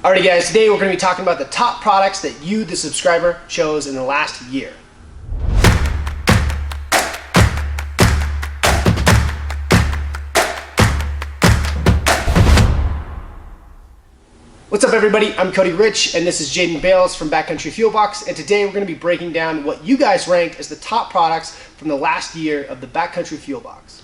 Alrighty guys, today we're going to be talking about the top products that you, the subscriber, chose in the last year. What's up everybody, I'm Cody Rich and this is Jaden Bales from Backcountry Fuel Box, and today we're going to be breaking down what you guys ranked as the top products from the last year of the Backcountry Fuel Box.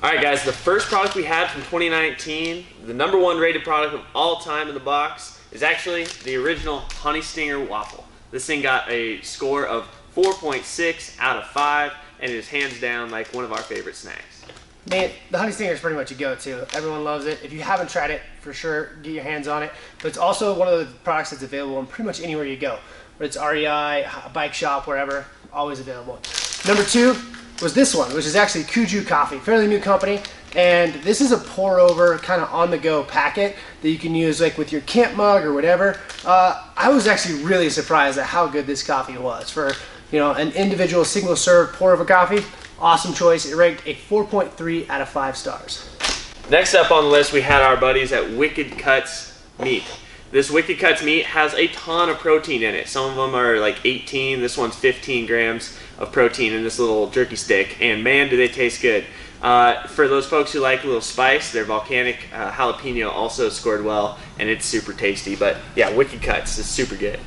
Alright guys, the first product we had from 2019, the #1 rated product of all time in the box, is actually the original Honey Stinger waffle. This thing got a score of 4.6 out of 5 and it is hands down like one of our favorite snacks. Man, the Honey Stinger is pretty much a go-to. Everyone loves it. If you haven't tried it, for sure, get your hands on it. But it's also one of the products that's available in pretty much anywhere you go. Whether it's REI, a bike shop, wherever, always available. #2 was this one, which is actually Kuju Coffee, fairly new company. And this is a pour-over kind of on-the-go packet that you can use like with your camp mug or whatever. I was actually really surprised at how good this coffee was for, you know, an individual single-serve pour-over coffee. Awesome choice. It ranked a 4.3 out of 5 stars. Next up on the list, we had our buddies at CUTZ meat. This CUTZ meat has a ton of protein in it. Some of them are like 18. This one's 15 grams of protein in this little jerky stick, and man, do they taste good. For those folks who like a little spice, their volcanic jalapeno also scored well, and it's super tasty. But yeah, CUTZ is super good.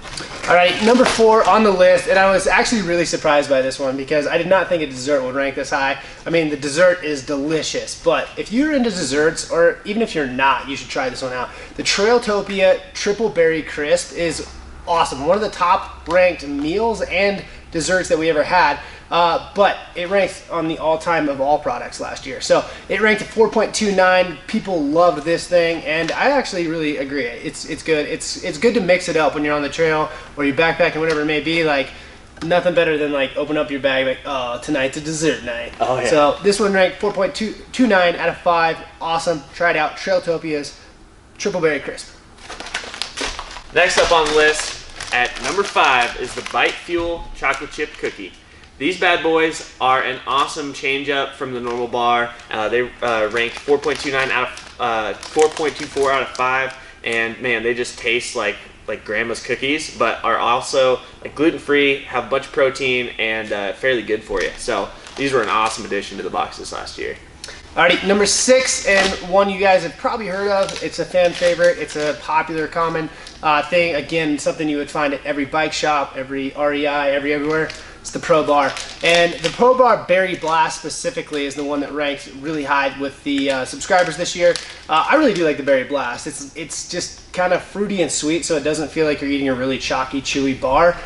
All right, #4 on the list, and I was actually really surprised by this one because I did not think a dessert would rank this high. I mean, the dessert is delicious, but if you're into desserts, or even if you're not, you should try this one out. The TRAILTOPIA Triple Berry Crisp is awesome. One of the top ranked meals and desserts that we ever had. But it ranked on the all-time of all products last year. So it ranked at 4.29. People loved this thing, and I actually really agree. It's good. It's good to mix it up when you're on the trail or you're backpacking, whatever it may be. Like nothing better than like open up your bag like, oh, tonight's a dessert night. Oh yeah. So this one ranked 4.29 out of 5. Awesome. Try it out. TRAILTOPIA's Triple Berry Crisp. Next up on the list at #5 is the Bite Fuel Chocolate Chip Cookie. These bad boys are an awesome change up from the normal bar. They ranked 4.24 out of 5, and man, they just taste like grandma's cookies, but are also like gluten-free, have a bunch of protein, and fairly good for you. So these were an awesome addition to the box this last year. Alrighty, #6, and one you guys have probably heard of. It's a fan favorite. It's a popular, common thing. Again, something you would find at every bike shop, every REI, everywhere. It's the Pro Bar. And the Pro Bar Berry Blast specifically is the one that ranked really high with the subscribers this year. I really do like the Berry Blast. It's just kind of fruity and sweet, so it doesn't feel like you're eating a really chalky, chewy bar.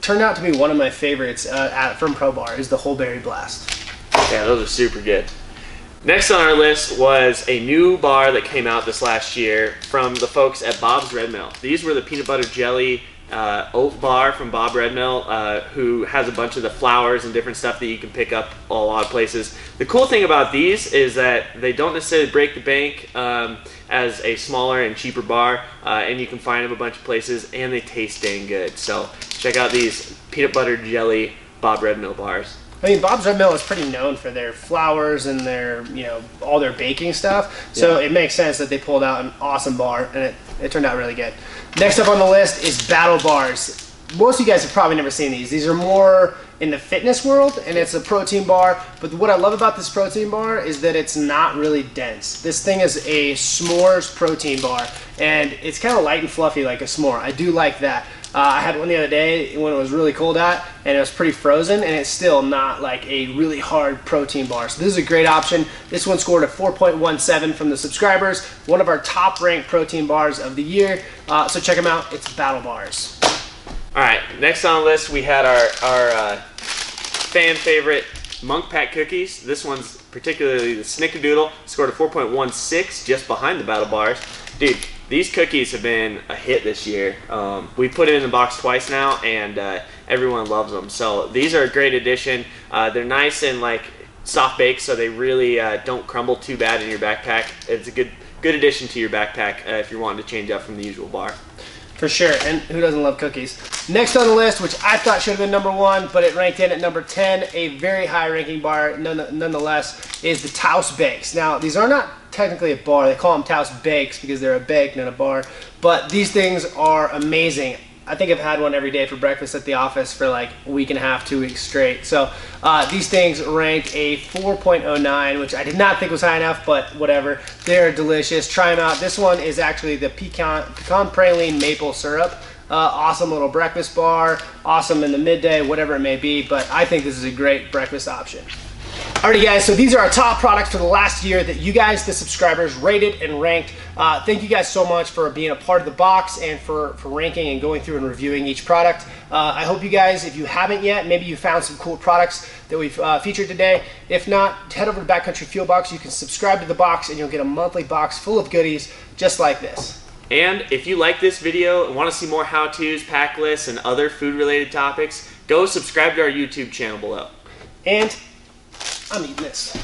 Turned out to be one of my favorites from Pro Bar is the whole Berry Blast. Yeah, those are super good. Next on our list was a new bar that came out this last year from the folks at Bob's Red Mill. These were the peanut butter jelly oat bar from Bob Red Mill, who has a bunch of the flours and different stuff that you can pick up a lot of places. The cool thing about these is that they don't necessarily break the bank as a smaller and cheaper bar, and you can find them a bunch of places, and they taste dang good. So check out these peanut butter jelly Bob Red Mill bars. I mean, Bob's Red Mill is pretty known for their flours and their, you know, all their baking stuff. So yeah, it makes sense that they pulled out an awesome bar, and it turned out really good. Next up on the list is Battle Bars. Most of you guys have probably never seen these. These are more in the fitness world, and it's a protein bar. But what I love about this protein bar is that it's not really dense. This thing is a s'mores protein bar, and it's kind of light and fluffy like a s'more. I do like that. I had one the other day when it was really cold out, and it was pretty frozen, and it's still not like a really hard protein bar. So this is a great option. This one scored a 4.17 from the subscribers. One of our top ranked protein bars of the year. So check them out. It's Battle Bars. All right, next on the list we had our fan favorite MUNK pack cookies. This one's particularly the Snickerdoodle, scored a 4.16, just behind the Battle Bars. Dude, these cookies have been a hit this year. We put it in the box twice now, and everyone loves them. So these are a great addition. They're nice and like soft baked, so they really don't crumble too bad in your backpack. It's a good addition to your backpack if you're wanting to change up from the usual bar. For sure, and who doesn't love cookies? Next on the list, which I thought should have been #1, but it ranked in at #10, a very high ranking bar nonetheless, is the TAOS Bakes. Now, these are not technically a bar. They call them TAOS bakes because they're a bake, not a bar. But these things are amazing. I think I've had one every day for breakfast at the office for like a week and a half, 2 weeks straight. So these things ranked a 4.09, which I did not think was high enough, but whatever. They're delicious. Try them out. This one is actually the pecan praline maple syrup. Awesome little breakfast bar. Awesome in the midday, whatever it may be. But I think this is a great breakfast option. Alrighty guys, so these are our top products for the last year that you guys, the subscribers, rated and ranked. Thank you guys so much for being a part of the box and for ranking and going through and reviewing each product. I hope you guys, if you haven't yet, maybe you found some cool products that we've featured today. If not, head over to Backcountry Fuel Box. You can subscribe to the box and you'll get a monthly box full of goodies just like this. And if you like this video and want to see more how-tos, pack lists, and other food-related topics, go subscribe to our YouTube channel below. And I'm eating this.